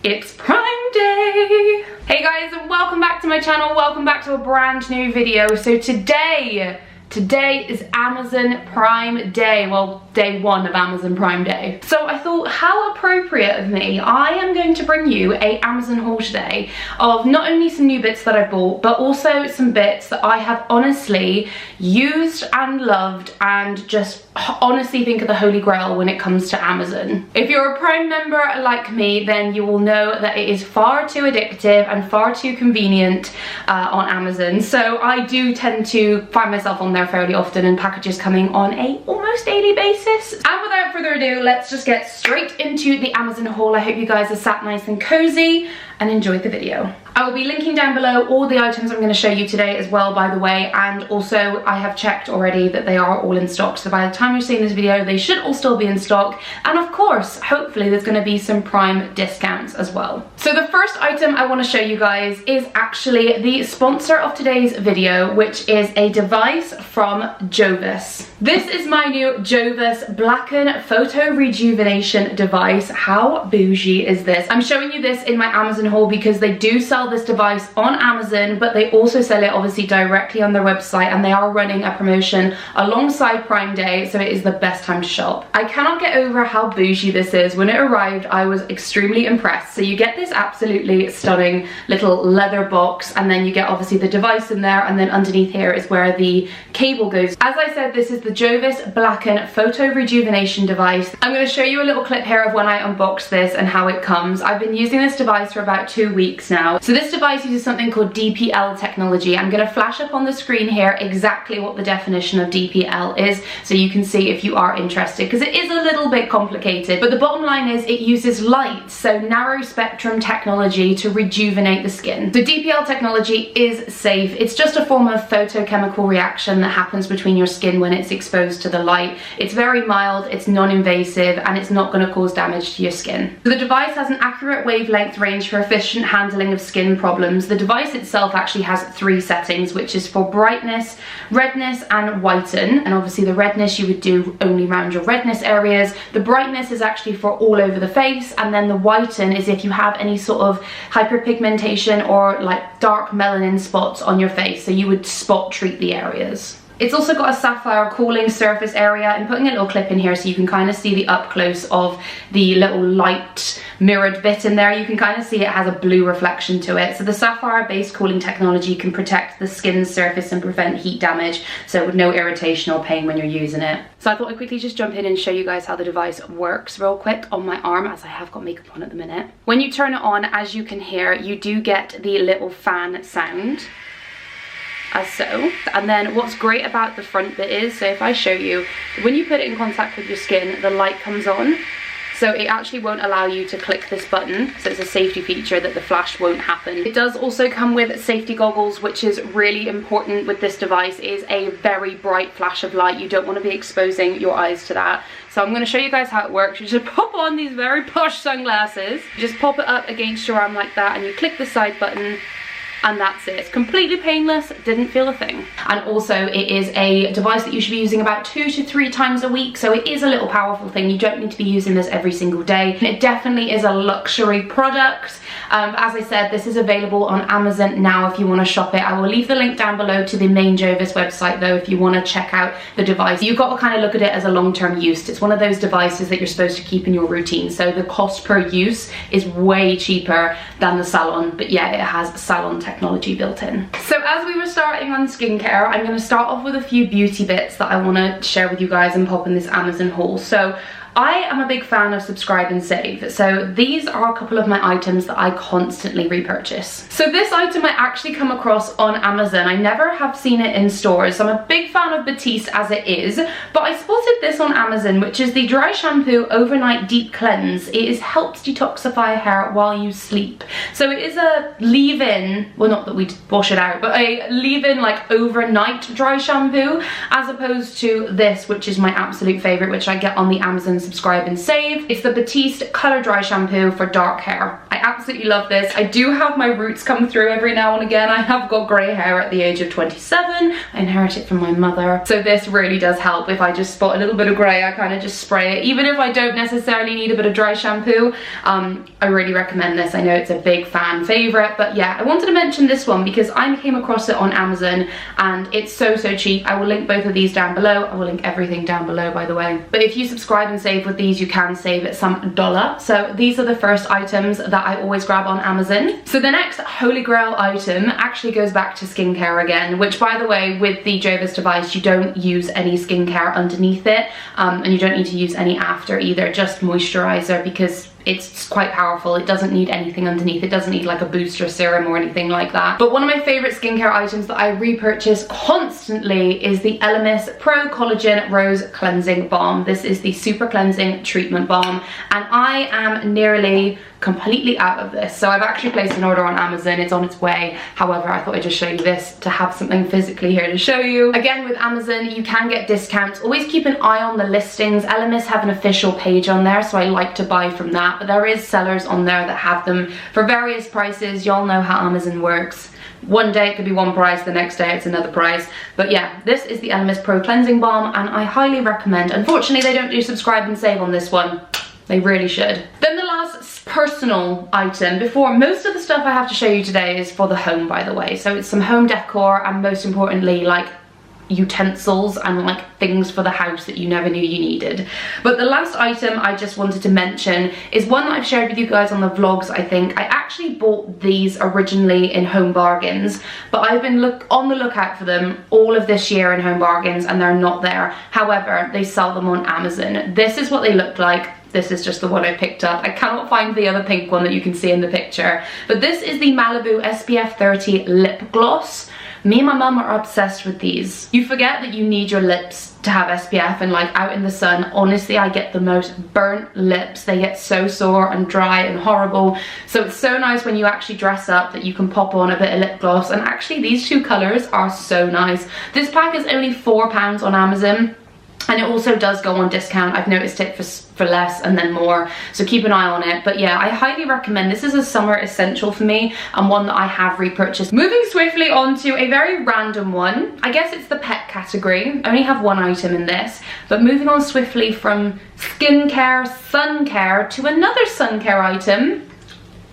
It's Prime Day! Hey guys, and welcome back to my channel, welcome back to a brand new video. So today is Amazon Prime Day, well, day one of Amazon Prime Day. So I thought, how appropriate of me, I am going to bring you a Amazon haul today of not only some new bits that I bought, but also some bits that I have honestly used and loved and just honestly think of the holy grail when it comes to Amazon. If you're a Prime member like me, then you will know that it is far too addictive and far too convenient on Amazon. So I do tend to find myself on there fairly often and packages coming on a almost daily basis. And without further ado, let's just get straight into the Amazon haul. I hope you guys are sat nice and cozy and enjoyed the video. I will be linking down below all the items I'm going to show you today as well, by the way, and also I have checked already that they are all in stock, so by the time you're seeing this video they should all still be in stock, and of course hopefully there's going to be some Prime discounts as well. So the first item I want to show you guys is actually the sponsor of today's video, which is a device from Jovis. This is my new Jovis Blacken Photo Rejuvenation device. How bougie is this? I'm showing you this in my Amazon haul because they do sell this device on Amazon, but they also sell it obviously directly on their website, and they are running a promotion alongside Prime Day, so it is the best time to shop. I cannot get over how bougie this is. When it arrived, I was extremely impressed. So you get this absolutely stunning little leather box, and then you get obviously the device in there, and then underneath here is where the cable goes. As I said, this is the Jovis Blacken Photo Rejuvenation device. I'm going to show you a little clip here of when I unboxed this and how it comes. I've been using this device for about 2 weeks now. So this device uses something called DPL technology. I'm going to flash up on the screen here exactly what the definition of DPL is, so you can see if you are interested, because it is a little bit complicated, but the bottom line is it uses light, so narrow spectrum technology, to rejuvenate the skin. The DPL technology is safe. It's just a form of photochemical reaction that happens between your skin when it's exposed to the light. It's very mild, it's non-invasive, and it's not going to cause damage to your skin. So the device has an accurate wavelength range for efficient handling of skin problems. The device itself actually has 3 settings, which is for brightness, redness, and whiten. And obviously the redness you would do only around your redness areas. The brightness is actually for all over the face, and then the whiten is if you have any sort of hyperpigmentation or like dark melanin spots on your face, so you would spot treat the areas. It's also got a sapphire cooling surface area. I'm putting a little clip in here so you can kind of see the up close of the little light mirrored bit in there. You can kind of see it has a blue reflection to it. So the sapphire based cooling technology can protect the skin's surface and prevent heat damage, so with no irritation or pain when you're using it. So I thought I'd quickly just jump in and show you guys how the device works real quick on my arm, as I have got makeup on at the minute. When you turn it on, as you can hear, you do get the little fan sound, as so. And then what's great about the front bit is, so if I show you, when you put it in contact with your skin, the light comes on. So it actually won't allow you to click this button, so it's a safety feature that the flash won't happen. It does also come with safety goggles, which is really important with this device. It is a very bright flash of light. You don't want to be exposing your eyes to that. So I'm going to show you guys how it works. You just pop on these very posh sunglasses, you just pop it up against your arm like that, and you click the side button, and that's it. It's completely painless, didn't feel a thing. And also it is a device that you should be using about 2 to 3 times a week, so it is a little powerful thing. You don't need to be using this every single day. And it definitely is a luxury product. As I said, this is available on Amazon now if you want to shop it. I will leave the link down below to the main Jovis website though if you want to check out the device. You've got to kind of look at it as a long-term use. It's one of those devices that you're supposed to keep in your routine, so the cost per use is way cheaper than the Salon, but yeah, it has Salon technology built in. So as we were starting on skincare, I'm going to start off with a few beauty bits that I want to share with you guys and pop in this Amazon haul. So I am a big fan of subscribe and save, so these are a couple of my items that I constantly repurchase. So this item I actually come across on Amazon. I never have seen it in stores, so I'm a big fan of Batiste as it is, but I spotted this on Amazon, which is the Dry Shampoo Overnight Deep Cleanse. It helps detoxify hair while you sleep. So it is a leave-in, well, not that we wash it out, but a leave-in like overnight dry shampoo, as opposed to this, which is my absolute favorite, which I get on the Amazon subscribe and save. It's the Batiste Color Dry Shampoo for dark hair. I absolutely love this. I do have my roots come through every now and again. I have got grey hair at the age of 27. I inherited it from my mother. So this really does help. If I just spot a little bit of grey, I kind of just spray it. Even if I don't necessarily need a bit of dry shampoo, I really recommend this. I know it's a big fan favourite, but yeah, I wanted to mention this one because I came across it on Amazon and it's so cheap. I will link both of these down below. I will link everything down below, by the way. But if you subscribe and save with these, you can save it some dollar. So these are the first items that I always grab on Amazon. So the next holy grail item actually goes back to skincare again, which, by the way, with the Jovis device, you don't use any skincare underneath it, and you don't need to use any after either, just moisturizer, because it's quite powerful. It doesn't need anything underneath. It doesn't need like a booster serum or anything like that. But one of my favorite skincare items that I repurchase constantly is the Elemis Pro Collagen Rose Cleansing Balm. This is the Super Cleansing Treatment Balm, and I am nearly completely out of this. So I've actually placed an order on Amazon. It's on its way. However, I thought I'd just show you this to have something physically here to show you. Again, with Amazon, you can get discounts. Always keep an eye on the listings. Elemis have an official page on there, so I like to buy from that. But there is sellers on there that have them for various prices. Y'all know how Amazon works. One day it could be one price, the next day it's another price. But yeah, this is the Elemis Pro Cleansing Balm, and I highly recommend. Unfortunately, they don't do subscribe and save on this one. They really should. Then the last personal item, before most of the stuff I have to show you today is for the home, by the way. So it's some home decor, and most importantly, like utensils and like things for the house that you never knew you needed. But the last item I just wanted to mention is one that I've shared with you guys on the vlogs. I think I actually bought these originally in Home Bargains, but I've been on the lookout for them all of this year in Home Bargains, and they're not there. However, they sell them on Amazon. This is what they look like. This is just the one I picked up. I cannot find the other pink one that you can see in the picture. But this is the Malibu SPF 30 Lip Gloss. Me and my mum are obsessed with these. You forget that you need your lips to have SPF, and like out in the sun, honestly, I get the most burnt lips. They get so sore and dry and horrible. So it's so nice when you actually dress up that you can pop on a bit of lip gloss. And actually these two colors are so nice. This pack is only £4 on Amazon. And it also does go on discount. I've noticed it for less and then more, so keep an eye on it. But yeah, I highly recommend. This is a summer essential for me, and one that I have repurchased. Moving swiftly on to a very random one. I guess it's the pet category. I only have one item in this, but moving on swiftly from skincare, sun care, to another sun care item,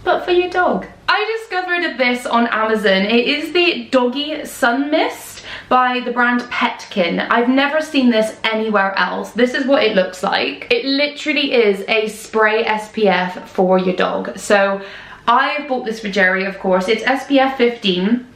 but for your dog. I discovered this on Amazon. It is the Doggy Sun Mist by the brand Petkin. I've never seen this anywhere else. This is what it looks like. It literally is a spray SPF for your dog. So I bought this for Jerry, of course. It's SPF 15.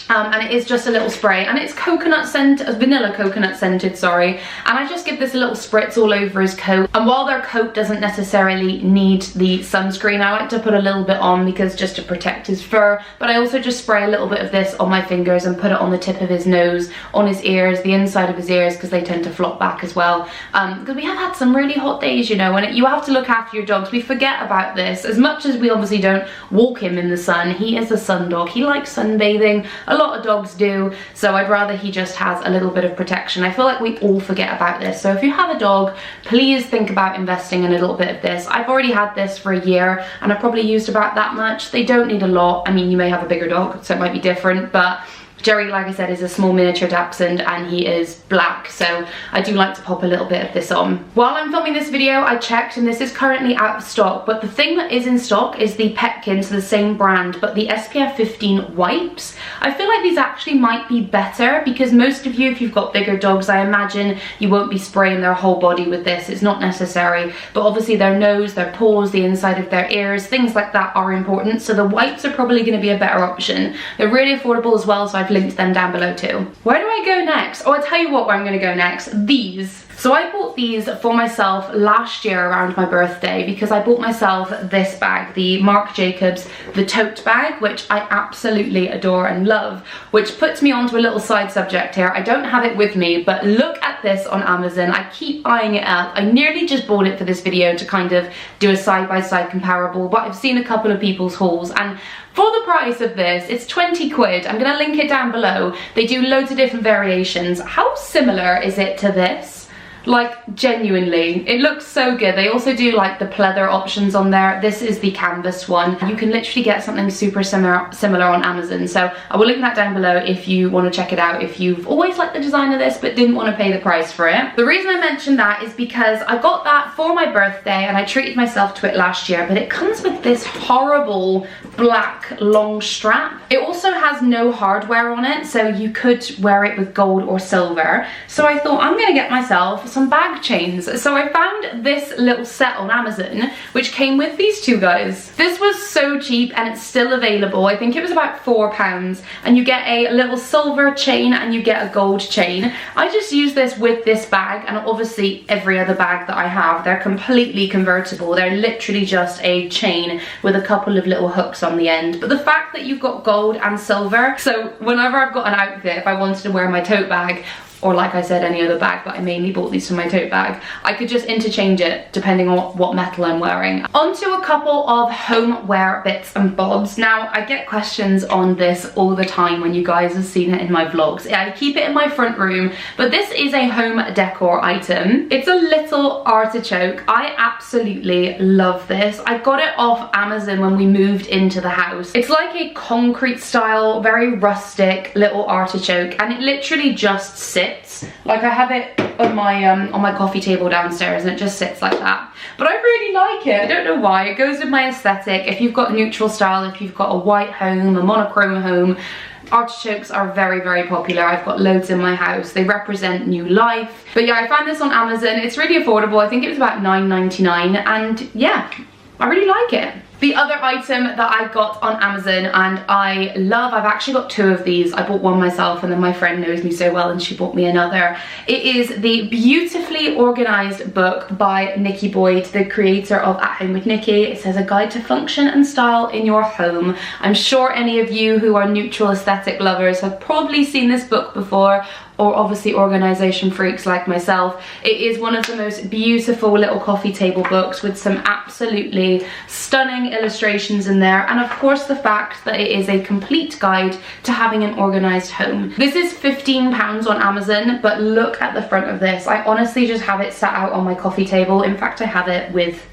And it is just a little spray, and it's coconut scent, vanilla coconut scented, sorry. And I just give this a little spritz all over his coat. And while their coat doesn't necessarily need the sunscreen, I like to put a little bit on because just to protect his fur. But I also just spray a little bit of this on my fingers and put it on the tip of his nose, on his ears, the inside of his ears, because they tend to flop back as well. Because we have had some really hot days, you know, and you have to look after your dogs. We forget about this. As much as we obviously don't walk him in the sun, he is a sun dog. He likes sunbathing. A lot of dogs do, so I'd rather he just has a little bit of protection. I feel like we all forget about this. So if you have a dog, please think about investing in a little bit of this. I've already had this for a year, and I've probably used about that much. They don't need a lot. I mean, you may have a bigger dog, so it might be different, but Jerry, like I said, is a small miniature dachshund, and he is black, so I do like to pop a little bit of this on. While I'm filming this video, I checked, and this is currently out of stock, but the thing that is in stock is the Petkin, so the same brand, but the SPF 15 wipes. I feel like these actually might be better, because most of you, if you've got bigger dogs, I imagine you won't be spraying their whole body with this. It's not necessary, but obviously their nose, their paws, the inside of their ears, things like that are important, so the wipes are probably going to be a better option. They're really affordable as well, so I've linked them down below too. Where do I go next? Oh, I'll tell you what, where I'm going to go next. These. So I bought these for myself last year around my birthday, because I bought myself this bag, the Marc Jacobs The Tote Bag, which I absolutely adore and love, which puts me onto a little side subject here. I don't have it with me, but look at this on Amazon. I keep eyeing it up. I nearly just bought it for this video to kind of do a side-by-side comparable, but I've seen a couple of people's hauls, and for the price of this, it's 20 quid. I'm gonna link it down below. They do loads of different variations. How similar is it to this? Like, genuinely, it looks so good. They also do like the pleather options on there. This is the canvas one. You can literally get something super similar on Amazon, so I will link that down below if you want to check it out, if you've always liked the design of this but didn't want to pay the price for it. The reason I mentioned that is because I got that for my birthday and I treated myself to it last year, but it comes with this horrible black long strap. It also has no hardware on it, so you could wear it with gold or silver. So I thought, I'm gonna get myself some bag chains. So I found this little set on Amazon, which came with these two guys. This was so cheap and it's still available. I think it was about £4, and you get a little silver chain and you get a gold chain. I just use this with this bag and obviously every other bag that I have. They're completely convertible. They're literally just a chain with a couple of little hooks on the end. But the fact that you've got gold and silver, so whenever I've got an outfit, if I wanted to wear my tote bag, or like I said, any other bag, but I mainly bought these for my tote bag, I could just interchange it depending on what metal I'm wearing. Onto a couple of homeware bits and bobs. Now, I get questions on this all the time when you guys have seen it in my vlogs. I keep it in my front room, but this is a home decor item. It's a little artichoke. I absolutely love this. I got it off Amazon when we moved into the house. It's like a concrete style, very rustic little artichoke, and it literally just sits. Like, I have it on my coffee table downstairs and it just sits like that. But I really like it. I don't know why. It goes with my aesthetic. If you've got a neutral style, if you've got a white home, a monochrome home, artichokes are very, very popular. I've got loads in my house. They represent new life. But yeah, I found this on Amazon. It's really affordable. I think it was about $9.99, and yeah, I really like it. The other item that I got on Amazon and I love, I've actually got two of these. I bought one myself and then my friend knows me so well and she bought me another. It is the Beautifully Organized book by Nikki Boyd, the creator of At Home with Nikki. It says, a guide to function and style in your home. I'm sure any of you who are neutral aesthetic lovers have probably seen this book before, or obviously organization freaks like myself. It is one of the most beautiful little coffee table books with some absolutely stunning illustrations in there, and of course the fact that it is a complete guide to having an organized home. This is £15 on Amazon, but look at the front of this. I honestly just have it sat out on my coffee table. In fact, I have it with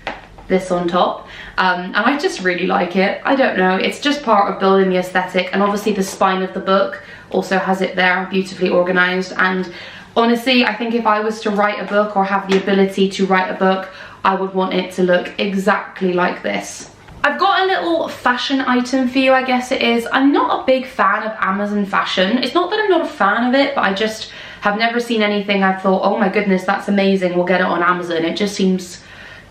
this on top, and I just really like it. I don't know, it's just part of building the aesthetic, and obviously the spine of the book also has it there, beautifully organized. And honestly, I think if I was to write a book or have the ability to write a book, I would want it to look exactly like this. I've got a little fashion item for you, I guess it is. I'm not a big fan of Amazon fashion. It's not that I'm not a fan of it, but I just have never seen anything I've thought, oh my goodness, that's amazing, we'll get it on Amazon. It just seems,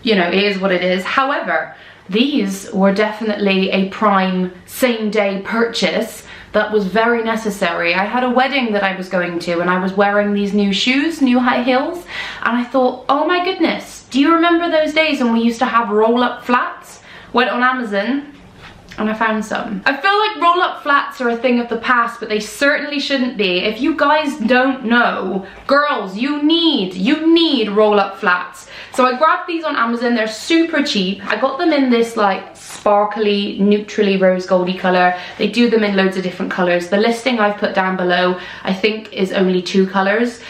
you know, it is what it is. However, these were definitely a prime same day purchase that was very necessary. I had a wedding that I was going to and I was wearing these new shoes, new high heels, and I thought, oh my goodness, do you remember those days when we used to have roll-up flats? Went on Amazon and I found some. I feel like roll-up flats are a thing of the past, but they certainly shouldn't be. If you guys don't know, girls, you need roll-up flats. So I grabbed these on Amazon. They're super cheap. I got them in this like sparkly, neutrally rose goldy color. They do them in loads of different colors. The listing I've put down below, I think, is only 2 colors,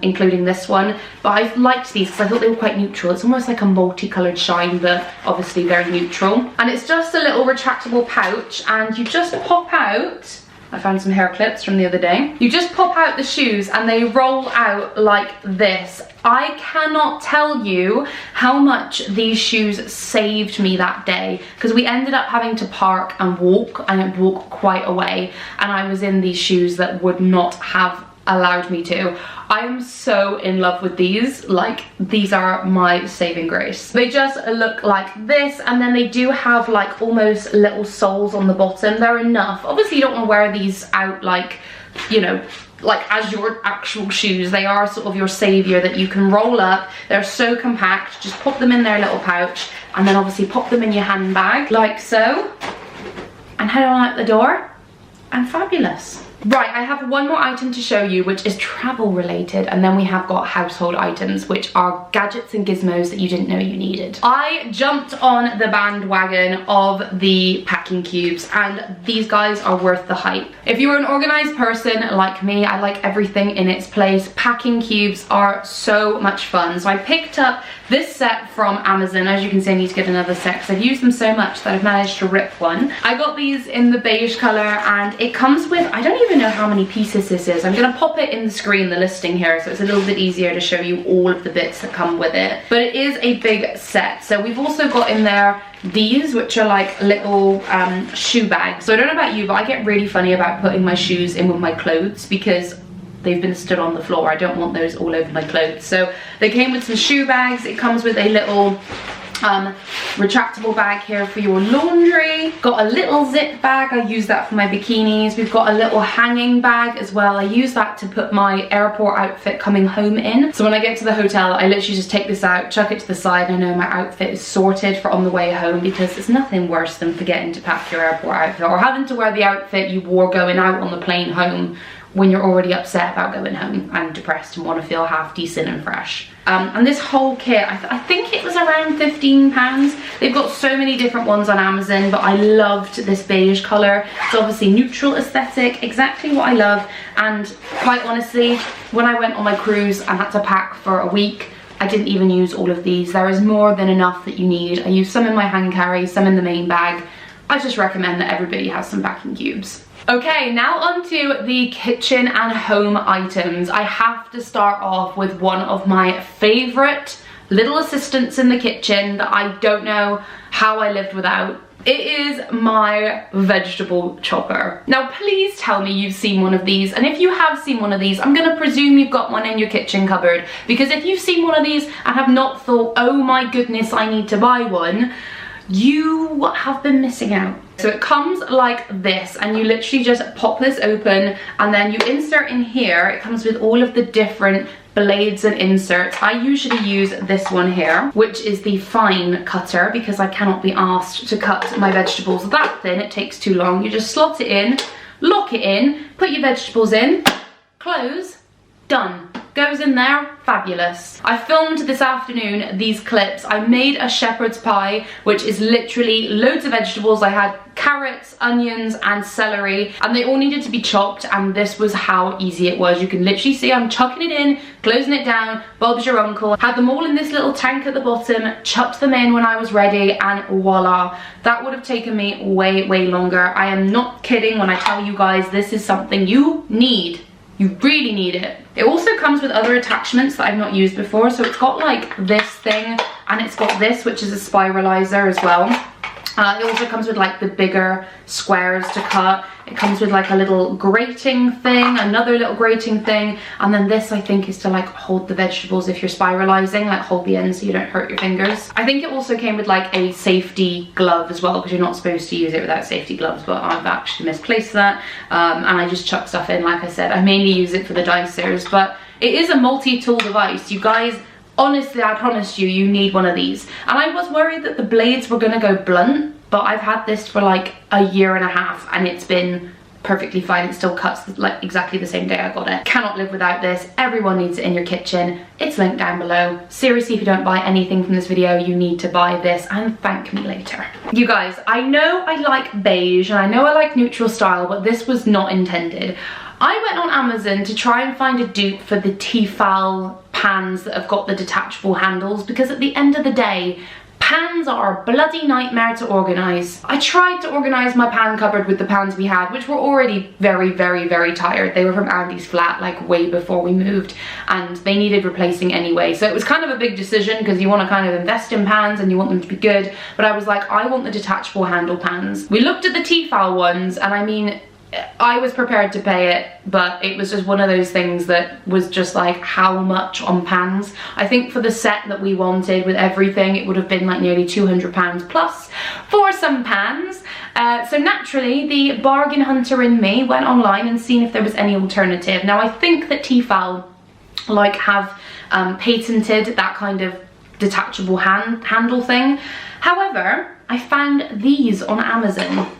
including this one. But I liked these because I thought they were quite neutral. It's almost like a multicolored shine, but obviously very neutral. And it's just a little retractable pouch, and you just pop out. I found some hair clips from the other day. You just pop out the shoes and they roll out like this. I cannot tell you how much these shoes saved me that day, because we ended up having to park and walk quite a way, and I was in these shoes that would not have allowed me to. I am so in love with these. Like, these are my saving grace. They just look like this, and then they do have like almost little soles on the bottom. They're enough. Obviously you don't want to wear these out like, you know, like as your actual shoes. They are sort of your savior that you can roll up. They're so compact. Just pop them in their little pouch, and then obviously pop them in your handbag like so, and head on out the door, and fabulous. Right, I have one more item to show you, which is travel related, and then we have got household items, which are gadgets and gizmos that you didn't know you needed. I jumped on the bandwagon of the packing cubes, and these guys are worth the hype. If you're an organized person like me, I like everything in its place. Packing cubes are so much fun. So I picked up this set from Amazon. As you can see, I need to get another set because I've used them so much that I've managed to rip one. I got these in the beige color, and it comes with, I don't even know how many pieces this is. I'm gonna pop it in the screen, the listing here, so it's a little bit easier to show you all of the bits that come with it. But it is a big set. So we've also got in there these, which are like little shoe bags. So I don't know about you, but I get really funny about putting my shoes in with my clothes because they've been stood on the floor. I don't want those all over my clothes. So they came with some shoe bags. It comes with a little retractable bag here for your laundry. Got a little zip bag. I use that for my bikinis. We've got a little hanging bag as well. I use that to put my airport outfit coming home in. So when I get to the hotel, I literally just take this out, chuck it to the side. I know my outfit is sorted for on the way home, because there's nothing worse than forgetting to pack your airport outfit or having to wear the outfit you wore going out on the plane home when you're already upset about going home and depressed and want to feel half decent and fresh. And this whole kit, I think it was around £15. They've got so many different ones on Amazon, but I loved this beige colour. It's obviously neutral aesthetic, exactly what I love. And quite honestly, when I went on my cruise and had to pack for a week, I didn't even use all of these. There is more than enough that you need. I used some in my hand carry, some in the main bag. I just recommend that everybody has some packing cubes. Okay, now on to the kitchen and home items. I have to start off with one of my favourite little assistants in the kitchen that I don't know how I lived without. It is my vegetable chopper. Now please tell me you've seen one of these, and if you have seen one of these, I'm gonna presume you've got one in your kitchen cupboard, because if you've seen one of these and have not thought, oh my goodness, I need to buy one, you have been missing out. So it comes like this, and you literally just pop this open, and then you insert in here. It comes with all of the different blades and inserts. I usually use this one here, which is the fine cutter, because I cannot be asked to cut my vegetables that thin. It takes too long. You just slot it in, lock it in, put your vegetables in, close, done. Goes in there, fabulous. I filmed this afternoon these clips. I made a shepherd's pie, which is literally loads of vegetables. I had carrots, onions, and celery, and they all needed to be chopped, and this was how easy it was. You can literally see I'm chucking it in, closing it down, Bob's your uncle. Had them all in this little tank at the bottom, chucked them in when I was ready, and voila. That would have taken me way, way longer. I am not kidding when I tell you guys this is something you need. You really need it. It also comes with other attachments that I've not used before. So it's got like this thing, and it's got this, which is a spiralizer as well. It also comes with like the bigger squares to cut. It comes with like a little grating thing, another little grating thing, and then this I think is to like hold the vegetables if you're spiralizing, like hold the ends so you don't hurt your fingers. I think it also came with like a safety glove as well, because you're not supposed to use it without safety gloves, but I've actually misplaced that, and I just chuck stuff in. Like I said, I mainly use it for the dicers, but it is a multi-tool device. You guys, honestly, I promise you, you need one of these. And I was worried that the blades were gonna go blunt, but I've had this for like a year and a half, and it's been perfectly fine. It still cuts like exactly the same day I got it. Cannot live without this. Everyone needs it in your kitchen. It's linked down below. Seriously, if you don't buy anything from this video, you need to buy this and thank me later. You guys, I know I like beige and I know I like neutral style, but this was not intended. I went on Amazon to try and find a dupe for the Tefal pans that have got the detachable handles, because at the end of the day, pans are a bloody nightmare to organise. I tried to organise my pan cupboard with the pans we had, which were already very, very, very tired. They were from Andy's flat like way before we moved, and they needed replacing anyway. So it was kind of a big decision, because you want to kind of invest in pans and you want them to be good. But I was like, I want the detachable handle pans. We looked at the Tefal ones, and I mean, I was prepared to pay it, but it was just one of those things that was just like, how much on pans? I think for the set that we wanted with everything, it would have been like nearly £200 plus for some pans. So naturally, the bargain hunter in me went online and seen if there was any alternative. Now I think that Tefal like have patented that kind of detachable handle thing. However, I found these on Amazon.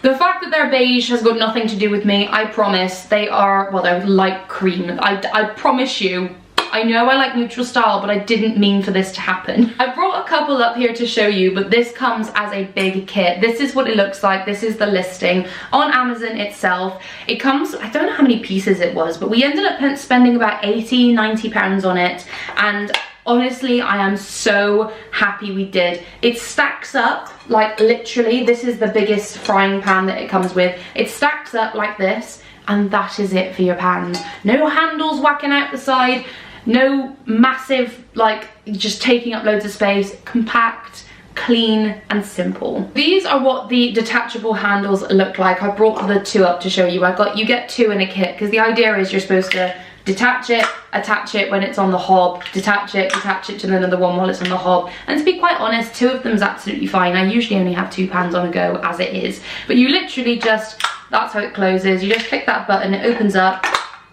The fact that they're beige has got nothing to do with me, I promise. They are, well, they're light cream. I promise you. I know I like neutral style, but I didn't mean for this to happen. I brought a couple up here to show you, but this comes as a big kit. This is what it looks like. This is the listing on Amazon itself. It comes, I don't know how many pieces it was, but we ended up spending about 80–90 pounds on it, and honestly, I am so happy we did. It stacks up, like literally, this is the biggest frying pan that it comes with. It stacks up like this, and that is it for your pans. No handles whacking out the side, no massive, like, just taking up loads of space. Compact, clean and simple. These are what the detachable handles look like. I brought the two up to show you. You get two in a kit, because the idea is you're supposed to detach it, attach it when it's on the hob, detach it to another one while it's on the hob. And to be quite honest, two of them is absolutely fine. I usually only have 2 pans on a go as it is, but you literally just, that's how it closes. You just click that button, it opens up,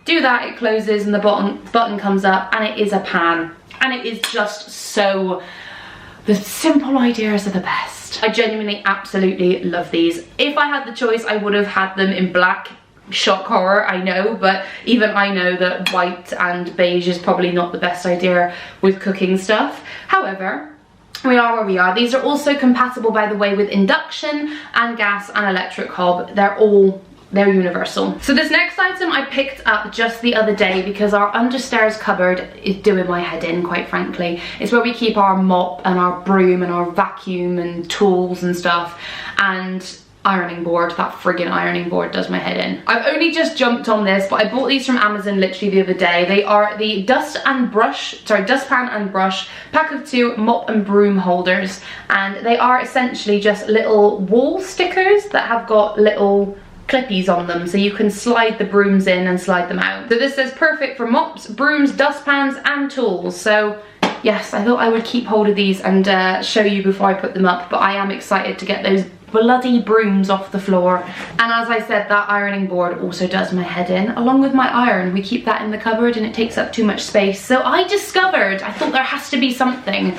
do that, it closes, and the button comes up, and it is a pan. And it is just so, the simple ideas are the best. I genuinely absolutely love these. If I had the choice, I would have had them in black. Shock horror, I know, but even I know that white and beige is probably not the best idea with cooking stuff. However, we are where we are. These are also compatible, by the way, with induction and gas and electric hob. They're universal. So this next item I picked up just the other day because our understairs cupboard is doing my head in, quite frankly. It's where we keep our mop and our broom and our vacuum and tools and stuff, and ironing board. That friggin' ironing board does my head in. I've only just jumped on this, but I bought these from Amazon literally the other day. They are the dustpan and brush pack of 2 mop and broom holders, and they are essentially just little wall stickers that have got little clippies on them, so you can slide the brooms in and slide them out. So this says perfect for mops, brooms, dustpans and tools. So yes, I thought I would keep hold of these and show you before I put them up, but I am excited to get those bloody brooms off the floor. And as I said, that ironing board also does my head in, along with my iron. We keep that in the cupboard and it takes up too much space. So I thought there has to be something.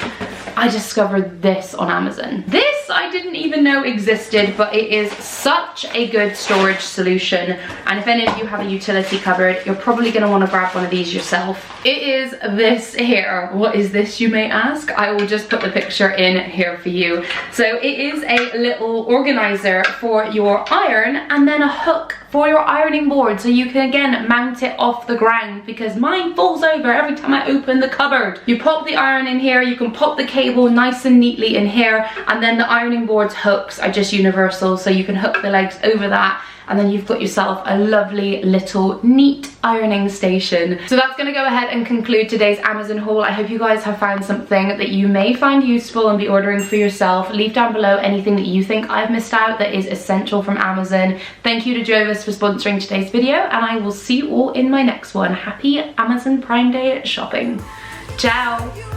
I discovered this on Amazon. This I didn't even know existed, but it is such a good storage solution. And if any of you have a utility cupboard, you're probably gonna wanna grab one of these yourself. It is this here. What is this, you may ask? I will just put the picture in here for you. So it is a little organizer for your iron, and then a hook for your ironing board, so you can again mount it off the ground, because mine falls over every time I open the cupboard. You pop the iron in here, you can pop the cable nice and neatly in here, and then the ironing board's hooks are just universal, so you can hook the legs over that, and then you've got yourself a lovely little neat ironing station. So that's gonna go ahead and conclude today's Amazon haul. I hope you guys have found something that you may find useful and be ordering for yourself. Leave down below anything that you think I've missed out that is essential from Amazon. Thank you to Jovis for sponsoring today's video, and I will see you all in my next one. Happy Amazon Prime Day shopping. Ciao.